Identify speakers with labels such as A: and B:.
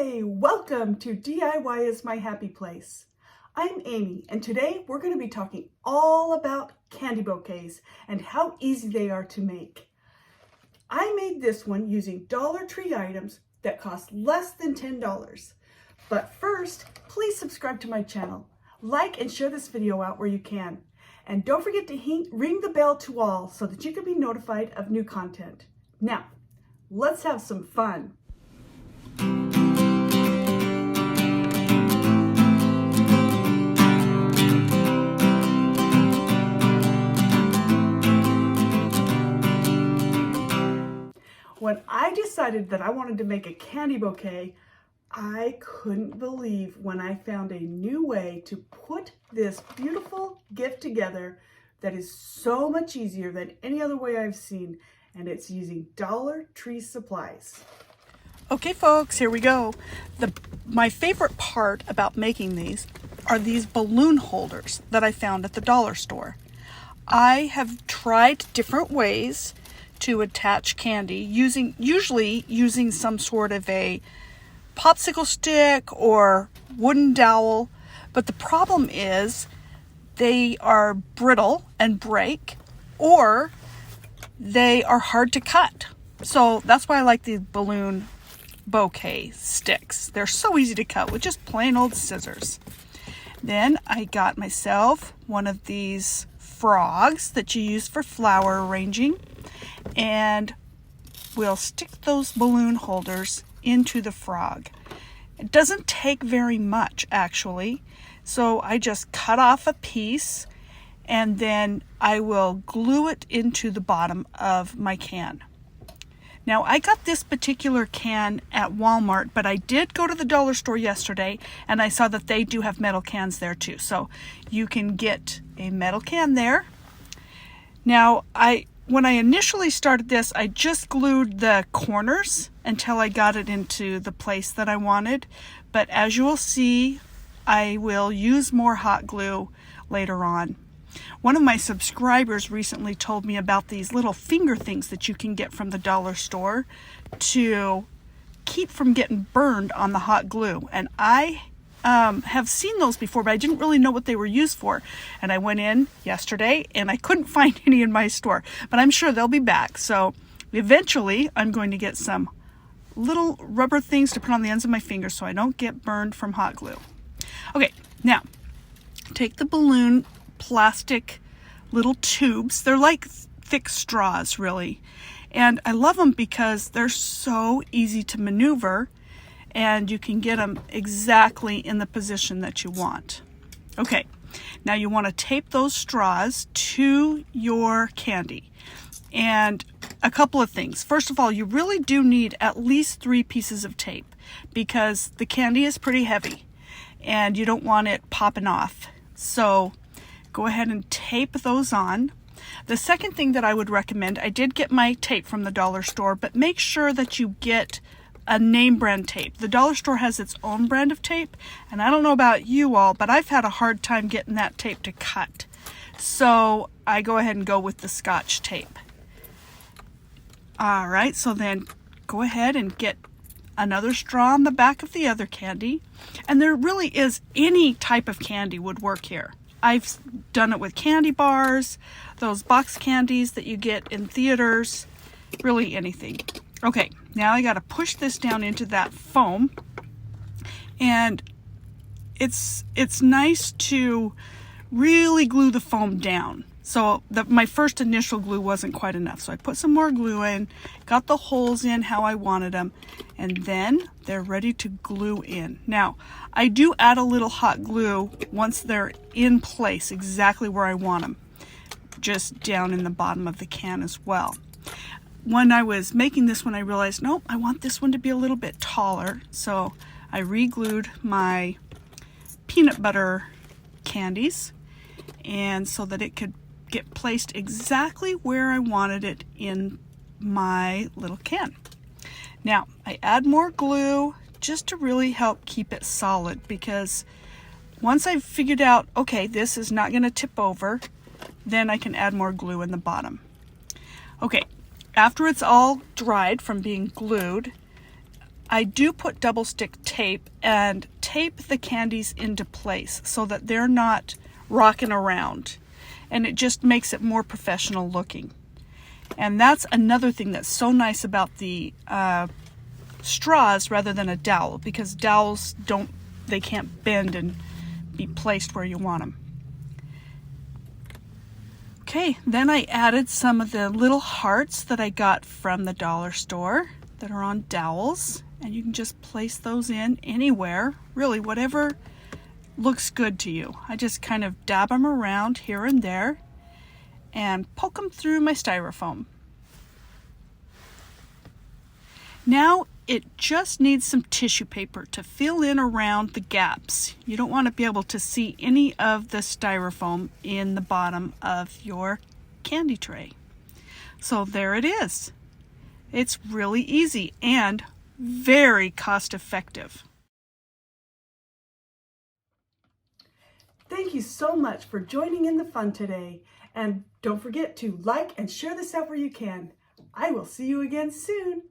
A: Hi, welcome to DIY is my happy place. I'm Amy, and today we're going to be talking all about candy bouquets and how easy they are to make. I made this one using Dollar Tree items that cost less than $10. But first, please subscribe to my channel, like and share this video out where you can. And don't forget to ring the bell to all so that you can be notified of new content. Now, let's have some fun. When I decided that I wanted to make a candy bouquet, I couldn't believe when I found a new way to put this beautiful gift together that is so much easier than any other way I've seen, and it's using Dollar Tree supplies.
B: Okay folks, here we go. My favorite part about making these are these balloon holders that I found at the dollar store. I have tried different ways to attach candy usually using some sort of a popsicle stick or wooden dowel, but the problem is they are brittle and break, or they are hard to cut. So that's why I like the balloon bouquet sticks. They're so easy to cut with just plain old scissors. Then I got myself one of these frogs that you use for flower arranging, and we'll stick those balloon holders into the frog. It doesn't take very much actually, so I just cut off a piece and then I will glue it into the bottom of my can. Now I got this particular can at Walmart, but I did go to the dollar store yesterday and I saw that they do have metal cans there too, so you can get a metal can there. Now when I initially started this, I just glued the corners until I got it into the place that I wanted. But as you will see, I will use more hot glue later on. One of my subscribers recently told me about these little finger things that you can get from the dollar store to keep from getting burned on the hot glue. And I have seen those before, but I didn't really know what they were used for. And I went in yesterday and I couldn't find any in my store, but I'm sure they'll be back. So eventually I'm going to get some little rubber things to put on the ends of my fingers so I don't get burned from hot glue. Okay, now take the balloon plastic little tubes. They're like thick straws really. And I love them because they're so easy to maneuver, and you can get them exactly in the position that you want. Okay, now you want to tape those straws to your candy. And a couple of things. First of all, you really do need at least 3 pieces of tape because the candy is pretty heavy and you don't want it popping off. So go ahead and tape those on. The second thing that I would recommend, I did get my tape from the dollar store, but make sure that you get a name brand tape. The dollar store has its own brand of tape, and I don't know about you all, but I've had a hard time getting that tape to cut. So I go ahead and go with the Scotch tape. All right, so then go ahead and get another straw on the back of the other candy. And there really is any type of candy would work here. I've done it with candy bars, those box candies that you get in theaters, really anything. Okay, now I got to push this down into that foam, and it's nice to really glue the foam down. So my first initial glue wasn't quite enough, so I put some more glue in, got the holes in how I wanted them, and then they're ready to glue in. Now, I do add a little hot glue once they're in place exactly where I want them, just down in the bottom of the can as well. When I was making this one, I realized, nope, I want this one to be a little bit taller. So I re-glued my peanut butter candies, and so that it could get placed exactly where I wanted it in my little can. Now, I add more glue just to really help keep it solid, because once I've figured out, okay, this is not going to tip over, then I can add more glue in the bottom. Okay. After it's all dried from being glued, I do put double stick tape and tape the candies into place so that they're not rocking around, and it just makes it more professional looking. And that's another thing that's so nice about the straws rather than a dowel, because dowels they can't bend and be placed where you want them. Okay, then I added some of the little hearts that I got from the dollar store that are on dowels, and you can just place those in anywhere, really whatever looks good to you. I just kind of dab them around here and there and poke them through my styrofoam. Now it just needs some tissue paper to fill in around the gaps. You don't want to be able to see any of the styrofoam in the bottom of your candy tray. So there it is. It's really easy and very cost effective.
A: Thank you so much for joining in the fun today. And don't forget to like and share this out where you can. I will see you again soon.